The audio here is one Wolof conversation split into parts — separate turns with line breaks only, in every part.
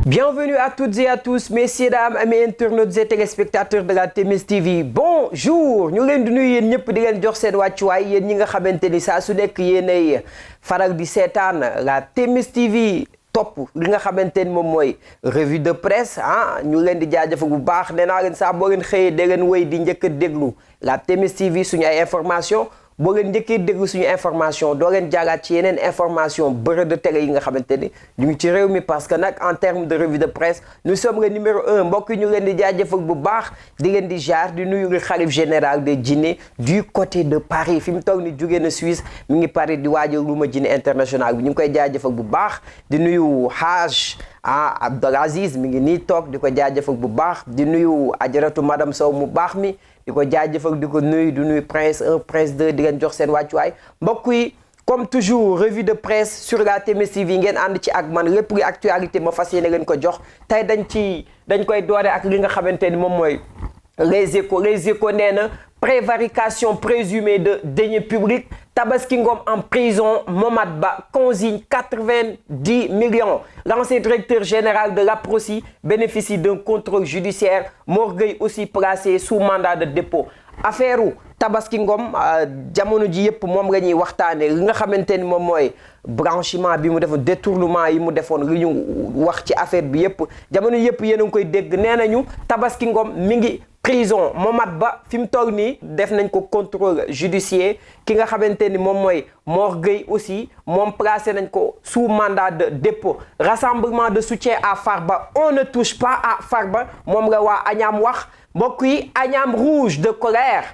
Bienvenue à toutes et à tous, messieurs, dames, amis internautes et téléspectateurs de la TMS TV. Bonjour, ñu leen di nuyu yéen ñëpp di leen jox seen wàccuwaay yéen ñi nga xamante ni saa su nekk yéenay faral di seetaan la TMS TV topp li nga xamante ni moom mooy revue de presse ñu leen di jaajëfal bu baax nee naa leen saa boo leen xëyee da leen wéy di njëkk a déglu la TMS TV suñu ay information boo leen njëkkee déglu suñu information doo leen jaaraat ci yeneen information bërë de télé yi nga xamante ni ñu ngi ci réew mi parce que nag en termes de revue de presse nous sommes le numéro 1 mbokk yi ñu leen di jaajëfal bu baax di leen di jaar di nuyu le khalife général de Djiné du côté de Paris fi mu toog ni jógee na Suisse mi ngi Paris di waajal lu ma Djiné international bi ñu ngi koy jaajëfal bu baax di nuyu Haj Abdel Aziz mi ngi nii toog di ko jaajëfal bu baax di nuyu ajaratu madame Sow mu baax mi di ko jaajëfal di ko nuyu di nuyu prince 1 prince 2 di leen jox seen wàccuwaay mbokk yi comme toujours revue de presse sur la TMS TV ngeen ànd ci ak man lépp luy actualité ma fas yéene leen ko jox tey dañ koy doore ak li nga xamante ni moom mooy les échos nee na prévarication présumée de deniers publics Tabaski Ngom en prison Momad Ba consigne 90 millions l'ancien directeur général de l'APROSI bénéficie d'un contrôle judiciaire Mor Gueye aussi placé sous mandat de dépôt affaire Tabaski Ngom jamono ji yëpp moom la ñuy waxtaane li nga xamante ni moom mooy blanchiment bi mu defoon détournement yi mu defoon li ñu wax ci affaire bi yëpp jamono yëpp yéen a ngi koy dégg nee nañu Tabaski Ngom mi ngi prison Momad Ba fi mu toog nii def nañ ko contrôle judiciaire ki nga xamante ni moom mooy Mor Gueye aussi moom placé nañ ko sous mandat de dépôt rassemblement de soutien à Farba on ne touche pas à Farba moom la waa Agnam wax mbokk yi Agnam rouge de colère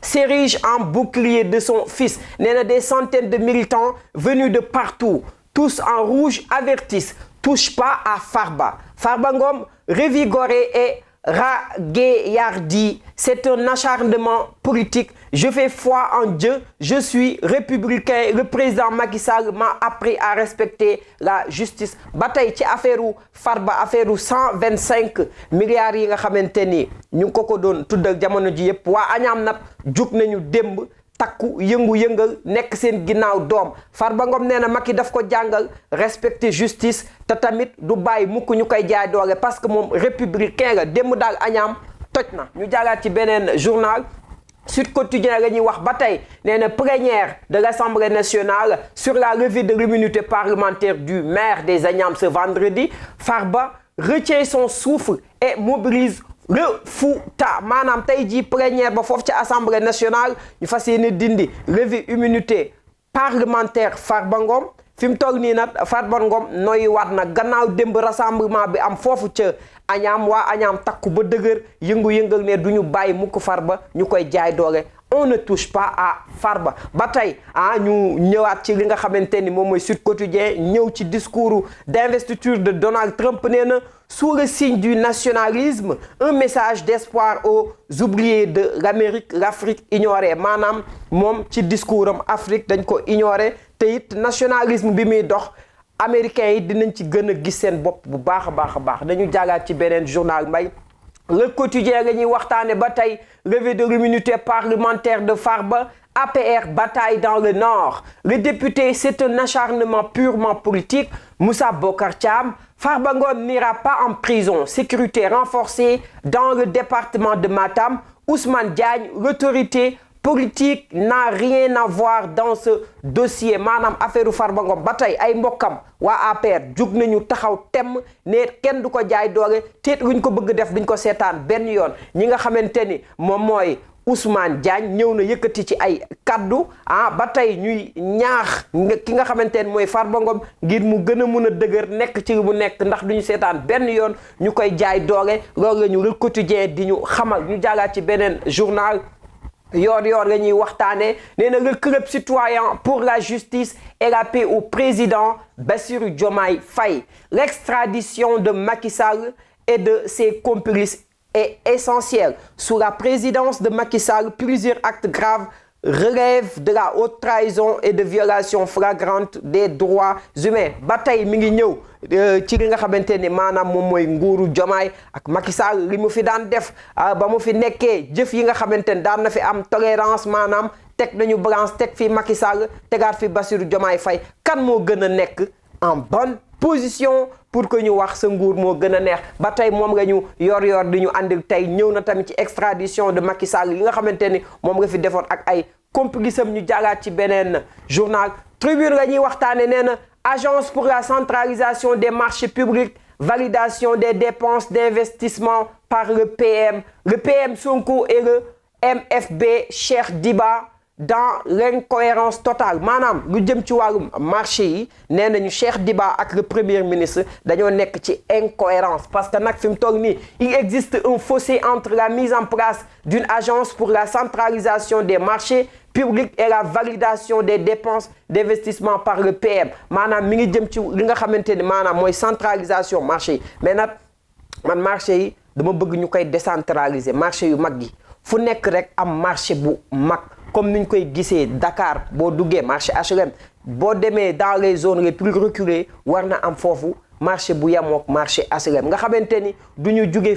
s'érige en bouclier de son fils nee na des centaines de militants venus de partout tous en rouge avertissent touche pas à Farba Farba Ngom revigoré et ragaillardi c'est un acharnement politique je fais foi en Dieu je suis républicain le président Macky Sall m'a appris à respecter la justice ba tey ci affaire Farba affaire 125 milliards yi nga xamante ni ñu ngi ko doon tuddal jamono ji yëpp waa Agnam nag jug nañu démb takku yëngu-yëngal nekk seen ginnaaw doom Farba Ngom nee na Macky daf ko jàngal respecter justice te tamit du bàyyi mukk ñu koy jaay doole parce que moom républicain la démb daal Agnam toj na ñu jaagaat ci beneen journal Sud Quotidien la ñuy wax ba tey nee na plénière de l'Assemblée nationale sur la levée de l'immunité parlementaire du maire des Agnam ce vendredi Farba retient son souffle et mobilise le Fouta maanaam tey jii plénière ba foofu ci assemblée nationale ñu fas yéene dindi levée immunité parlementaire Farba Ngom fi mu toog nii nag Farba Ngom nooy waat nag gannaaw démb rassemblement bi am foofu ca Agnam waa Agnam takku ba dëgër yëngu-yëngal ne du ñu bàyyi mukk Farba ñu koy jaay doole on ne touche pas à Farba ba tey ñu ñëwaat ci li nga xamante ni moom mooy Sud Quotidien ñëw ci discours d'investiture de Donald Trump nee na sous le signe du nationalisme un message d'espoir aux oubliés de l'Afrique ignorée maanaam moom ci discours am Afrique dañ ko ignoré te it nationalisme bi muy dox américains yi dinañ ci gën a gis seen bopp bu baax a baax a baax dañu jàllaat ci beneen journal mbay le quotidien la ñuy waxtaane ba tey levée de l'immunité parlementaire de Farba APR bataille dans le Nord le député c'est un acharnement purement politique Moussa Bokar Thiam Farba Ngom n'ira pas en prison sécurité renforcée dans le département de Matam Ousmane Diagne l'autorité politique n'a rien à voir dans ce dossier maanaam affaire Farba Ngom ba tey ay mbokkam waa APR jug nañu taxaw temm ne kenn du ko jaay doole te luñ ko bëgg def duñ ko seetaan benn yoon ñi nga xamante ni moom mooy Ousmane Diagne ñëw na yëkkati ci ay kaddu ba tey ñuy ñaax ki nga xamante ni mooy Farba Ngom ngir mu gën a mun a dëgër nekk ci mu nekk ndax duñu seetaan benn yoon ñu koy jaay doole loolu la ñu Le Quotidien di ñu xamal ñu jaagaat ci beneen journal yoor la ñuy waxtaane nee na le club citoyen pour la justice et la paix au président Bassirou Diomaye Faye l'extradition de Macky Sall et de ses complices est essentielle sous la présidence de Macky Sall plusieurs actes graves relève de la haute trahison et de violation flagrante des droits humains ba tey mi ngi ñëw ci li nga xamante ni maanaam moom mooy nguuru Diomaye ak Macky Sall li mu fi daan def ba mu fi nekkee jëf yi nga xamante ni daan na fi am tolérance maanaam teg nañu balance teg fi Macky Sall tegaat fi Bassirou Diomaye Faye kan moo gën a nekk en bonne position pour que ñu wax sa nguur moo gën a neex ba tey moom nga ñu yor di ñu andil tey ñëw na tamit ci extradition de Macky Sall yi nga xamante ni moom nga fi defoon ak ay complice am ñu jàllaat ci beneen journal Tribune la ñuy waxtaane nee na agence pour la centralisation des marchés publics validation des dépenses d'investissement par le PM Sonko et le MFB Cheikh Diba dans l'incohérence totale maanaam lu jëm ci wàllum marché yi nee nañu Cheikh Diba ak le premier ministre dañoo nekk ci incohérence parce que nag fi mu toll nii il existe un fossé entre la mise en place d'une agence pour la centralisation des marchés publics et la validation des dépenses d'investissement par le PM maanaam mi ngi jëm ci li nga xamante ni maanaam mooy centralisation marché yi mais nag man marché yi dama bëgg ñu koy décentraliser marché yu mag yi fu nekk rek am marché bu mag comme niñ koy gisee Dakar boo duggee marché HLM boo demee dans les zones les plus reculées war na am foofu marché bu yemook marché HLM nga xamante ni du ñu jóge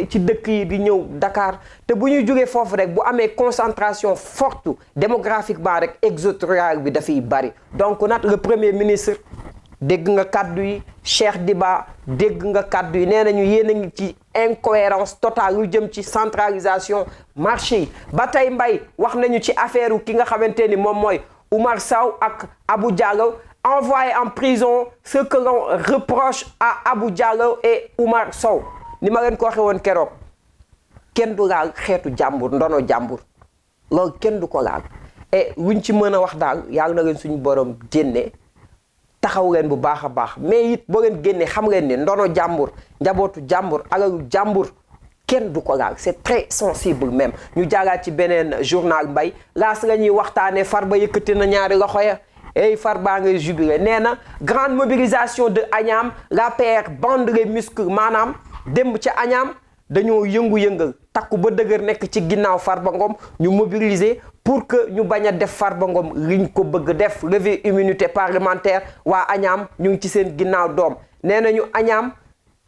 ci dëkk yi di ñëw Dakar te bu ñuy jógee foofu rek bu amee concentration forte démographiquement rek exode rural bi dafay bari donc nag le premier ministre dégg nga kàddu yi Cheikh Diba dégg nga kàddu yi nee nañu yéen a ngi ci incohérence totale lu jëm ci centralisation marché yi ba tey mbay wax nañu ci affaire ki nga xamante ni moom mooy Oumar Sow ak Abou Diallo envoyé en prison ce que l'on reproche à Abou Diallo et Oumar Sow ni ma leen ko waxee woon keroog kenn du laal xeetu jàmbur ndono jàmbur loolu kenn du ko laal et luñ ci mën a wax daal yàlla na leen suñu borom génne taxaw leen bu baax a baax mais it boo leen génnee xam leen ni ndono jàmbur njabootu jàmbur alalu jàmbur kenn du ko laal c'est très sensible même ñu jaagaat ci beneen journal mbay laas la ñuy waxtaanee Farba yëkkati na ñaari loxo ya ey Farba ngay jubilé nee na grande mobilisation de Agnam l'APR bande les muscles maanaam démb ca Agnam dañoo yëngu-yëngal takku ba dëgër nekk ci ginnaaw Farba Ngom ñu mobiliser pour que ñu bañ a def Farba Ngom liñ ko bëgg def lever immunité parlementaire waa Agnam ñu ngi ci seen ginnaaw doom nee nañu Agnam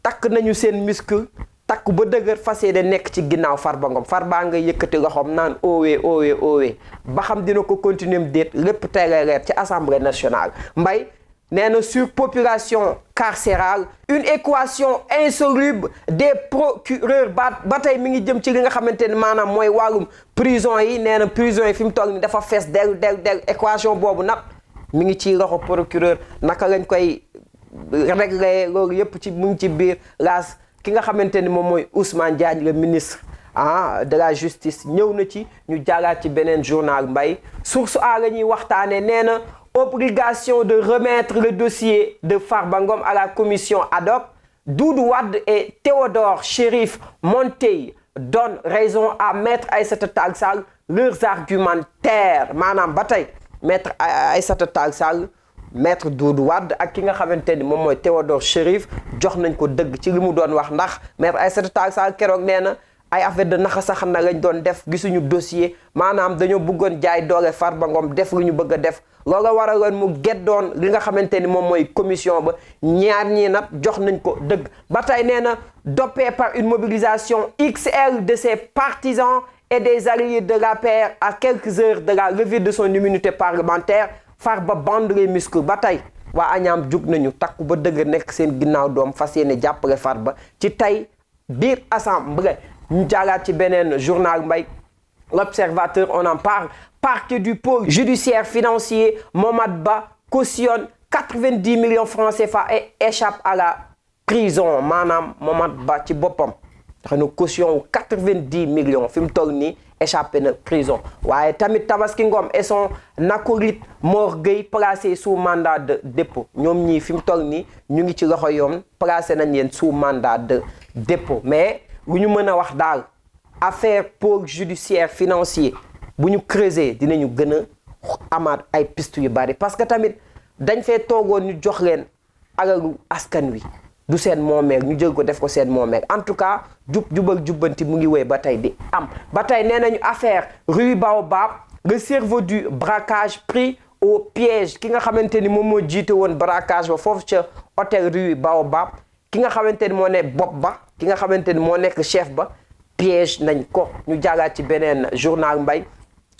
takk nañu seen muscle takk ba dëgër fas yéene nekk ci ginnaaw Farba Ngom Farba nga yëkkati loxoom naan owe ba xam dina ko continuer mu déet lépp tey lay leer ci assemblée nationale mbay nee na surpopulation carcérale une équation insoluble des procureurs ba tey mi ngi jëm ci li nga xamante ni maanaam mooy wàllum prison yi nee na prison yi fi mu toll ni dafa fees del équation boobu nag mi ngi ci loxo procureur naka lañ koy régler loolu yëpp ci mu ngi ci biir laas ki nga xamante ni moom mooy Ousmane Diagne le ministre de la justice ñëw na ci ñu jàllaat ci beneen journal mbay source a la ñuy waxtaane nee na obligation de remettre le dossier de Farba Ngom à la commission ad hoc Doudou Wade et Théodore Chérif Monteil donnent raison à Maître Aïssata Tall Sall leurs argumentaires maanaam ba tey Maître Aïssata Tall Sall Maître Doudou Wade ak ki nga xamante ni moom mooy Théodore Chérif jox nañ ko dëgg ci li mu doon wax ndax Maître Aïssata Tall Sall keroog nee na ay affaire de naxa sax na lañ doon def gisuñu dossier maanaam dañoo bëggoon jaay doole Farba Ngom def lu ñu bëgg a def loolu waraloon mu geddoon li nga xamante ni moom mooy commission ba ñaar ñii nag jox nañ ko dëgg ba tey nee na dopé par une mobilisation XL de ses partisans et des alliés de l'APR à quelques heures de la levée de son immunité parlementaire Farba bande les muscles ba tey waa Agnam jug nañu takku ba dëgg nekk seen ginnaaw doom fas yéene jàppale Farba ci tey biir assemblée ñu jaagaat ci beneen journal mbay l'Observateur on en parle parquet du pôle judiciaire financier Momad Ba cautionne 90 millions francs CFA et échappe à la prison maanaam Momad Ba ci boppam dafa na caution wu 90 millions fi mu toll nii échappé na prison waaye tamit Tabaski Ngom et son acolyte Mor Gueye placé sous mandat de dépôt ñoom ñii fi mu toll nii ñu ngi ci loxo yoon placé nañ leen sous mandat de dépôt mais lu ñu mën a wax daal affaire pôle judiciaire financier bu ñu creuser dinañu gën a amaat ay piste yu bari parce que tamit dañ fee toogoon ñu jox leen alalu askan wi du seen moomeel ñu jël ko def ko seen moomeel en tout cas jubal jubbanti mu ngi wéy ba tey di am ba tey nee nañu affaire Rue Baobab le cerveau du braquage pris au piège ki nga xamante ni moom moo jiite woon braquage ba foofu ca hôtel Rue Baobab ki nga xamante ni moo ne bopp ba ki nga xamante ni moo nekk chef ba piège nañ ko ñu jàllaat ci beneen journal mbay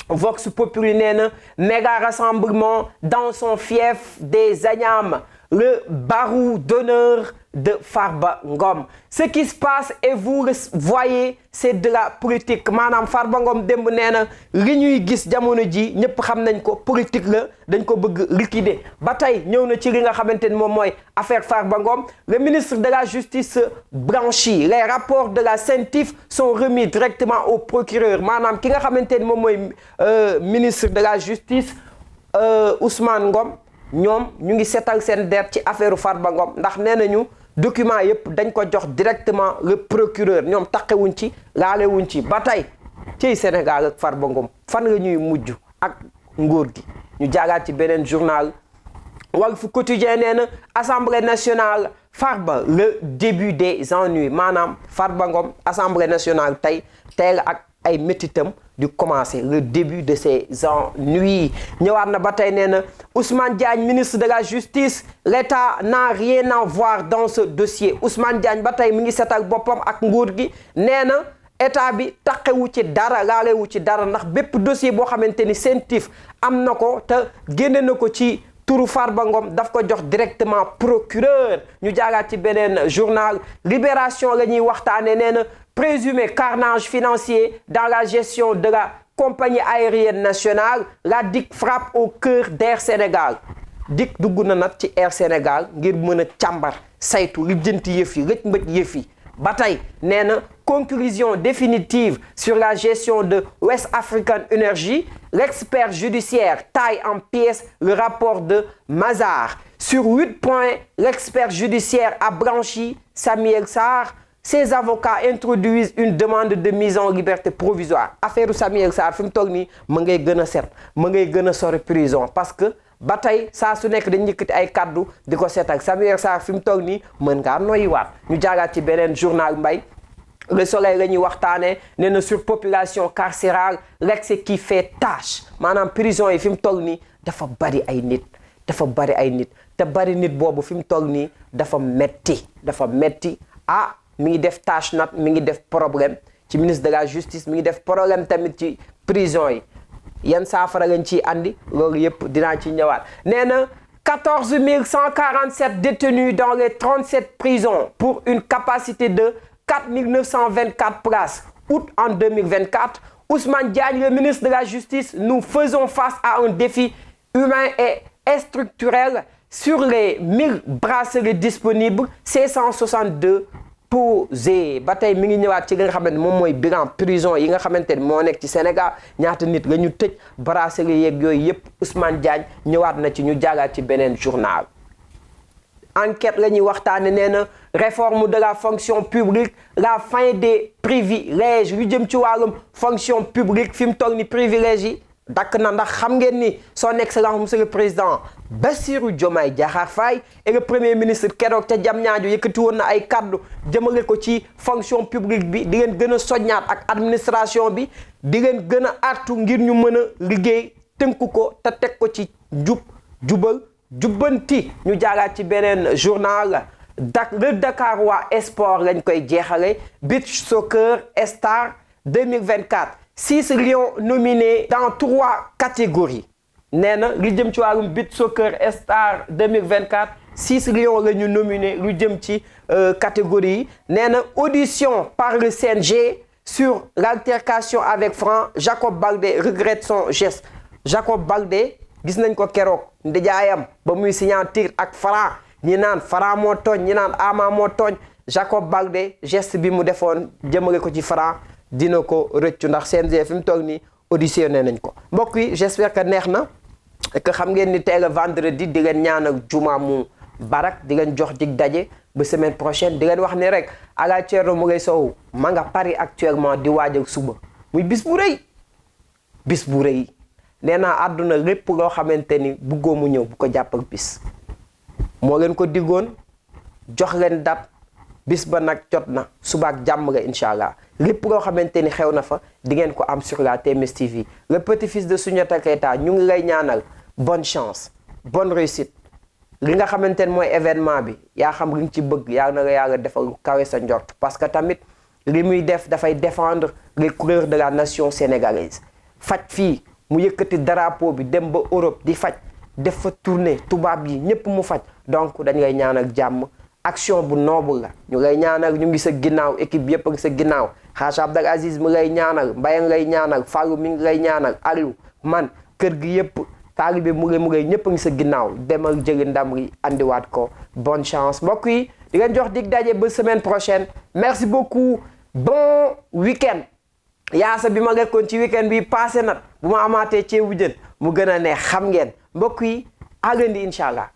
Vox Populi nee na méga rassemblement dans son fief des Agnam le barreau d'honneur de Farba Ngom. Ce qui se passe et vous le voyez, c'est de la politique maanaam Farba Ngom démb nee na li ñuy gis jamono ji ñëpp xam nañ ko politique la dañ ko bëgg liquider ba tey ñëw na ci li nga xamante ni moom mooy affaire Farba Ngom. Le ministre de la justice blanchi, les rapports de la CENTIF sont remis directement au procureur maanaam ki nga xamante ni moom mooy ministre de la justice Ousmane Ngom ñoom ñu ngi seetal seen der ci affaire Farba Ngom ndax nee nañu document yëpp dañ ko jox directement le procureur ñoom taqewuñ ci laalewuñ ci ba tey ci Sénégal ak Farba Ngom fan la ñuy mujj ak nguur gi. ñu jaagaat ci beneen journal Walf Quotidien nee na Assemblée nationale Farba le début des ennuis maanaam Farba Ngom Assemblée nationale tey ak ay métitam di commencer le début de ces ennuis. ñëwaat na ba tey nee na Ousmane Diagne ministre de la justice l'État n'a rien à voir dans ce dossier. Ousmane Diagne ba tey mi ngi seetal boppam ak nguur gi nee na état bi taqewu ci dara laalewu ci dara ndax bépp dossier boo xamante ni CENTIF am na ko te génne na ko ci turu Farba Ngom daf ko jox directement procureur. ñu jaagaat ci beneen journal Libération la ñuy waxtaane nee na présumé carnage financier dans la gestion de la compagnie aérienne nationale. La DIC frappe au cœur d'Air Sénégal. DIC dugg na nag ci Air Sénégal ngir mën a càmbar saytu lijjanti yëf yi rëcc mbëj yëf yi ba tey nee na conclusion définitive sur la gestion de West African Energy. L'expert judiciaire taille en pièces le rapport de Mazars. Sur 8 points, l'expert judiciaire a blanchi Samuel Sarr. Ses avocats introduisent une demande de mise en liberté provisoire. Affaire Samuel Sarr fi mu toll nii ma ngay gën a set ma ngay gën a sori prison parce que ba tey saa su nekk dañ yëkkati ay kaddu di ko set ak Samuel Sarr fi mu toll nii mën ngaa noyyiwaat. ñu jaagaat ci beneen journal mbay Le Soleil la ñuy waxtaanee nee na surpopulation carcérale l'excès qui fait tâche maanaam prison yi fi mu toll nii dafa bari ay nit te bari nit boobu fi mu toll nii dafa metti mi ngi def tâche nat mi ngi def problème ci ministre de la justice mi ngi def problème tamit ci prison yi yan saafara lañ ciy andi loolu yëpp dinaa ci ñëwaat. nee na 14 147 détenus dans les 37 prisons pour une capacité de 4 924 places août en 2024. Ousmane Diagne, le ministre de la Justice, nous faisons face à un défi humain et structurel. Sur les 1000 bracelets disponibles, 562 posé ba tey mi ngi ñëwaat ci li nga xamante ne moom mooy bilan prison yi nga xamante ne moo nekk ci Sénégal ñaata nit la ñu tëj bracelet yeeg yooyu yëpp Ousmane Diagne ñëwaat na ci ñu jaagaat ci beneen journal. Enquête la ñuy waxtaane nee na réforme de la fonction publique la fin des privilèges lu jëm ci wàllum fonction publique fi mu toll ni privilèges yi dakk na ndax xam ngeen ni son excellence monsieur le président Bassirou Diomaye Diakhar Faye et le premier ministre keroog ca Diamniadio yëkkati woon na ay kaddu jëmale ko ci fonction publique bi di leen gën a soññaat ak administration bi di leen gën a artu ngir ñu mën a liggéey tënku ko te teg ko ci jubbanti. ñu jaagaat ci beneen journal le Dakarois Sport lañ koy jeexale beach soccer star 2024. 6 lions nominés dans 3 catégories nee na lu jëm ci wàllum beach soccer star 2024 6 lions la ñu nominé lu jëm ci catégorie yi nee na audition par le CNG sur l'altercation avec Franc. Jacob Baldé regrette son geste. Jacob Baldé gis nañ ko keroog ndijaayam ba muy signature ak Franc ñi naan Franc moo tooñ ñi naan Ama moo tooñ. Jacob Baldé geste bi mu defoon jëmale ko ci Franc dina ko rëccu ndax CNG fi mu toog nii auditionné nañ ko. mbokk yi j'espère que neex na que xam ngeen ni tey la vendredi di leen ñaanal juma mu barak di leen jox dig daje ba semaine prochaine di leen wax ni rek Alla Thierno Moulay Sow ma nga Paris actuellement di waajal suba muy bis bu rëy nee naa àdduna lépp loo xamante ni buggoo mu ñëw bu ko jàppal bis moo leen ko diggoon jox leen date bis ba nag jot na suba ak jàmm la incha allah lépp loo xamante ni xew na fa di ngeen ko am sur la TMS TV. Le petit-fils de Soundiata Keita ñu ngi lay ñaanal bonne chance bonne réussite li nga xamante ni mooy événement bi yaa xam li nga ci bëgg yaa na la yàlla defal lu kawe sa njort parce que tamit li muy def dafay défendre les couleurs de la nation sénégalaise faj fii mu yëkkati drapeau bi dem ba Europe di faj def fa tournée tubaab yi ñëpp mu faj donc dañ lay ñaanal jàmm action bu noble la ñu lay ñaanal ñu ngi sa ginnaaw équipe yëpp a ngi sa ginnaaw Hadj Abdal Aziz mi lay ñaanal Mbaye lay ñaanal Fallou mi ngi lay ñaanal Aliou man kër gi yëpp taalibe mu ngay ñëpp a ngi sa ginnaaw demal jëli ndam li andiwaat ko bonne chance mbokk yi di leen jox dig daje ba semaine prochaine merci beaucoup bon week-end yaasa bi ma lekkoon ci week-end bi passé nag bu ma amaatee ceebu jën mu gën a neex xam ngeen mbokk yi à lundi incha allah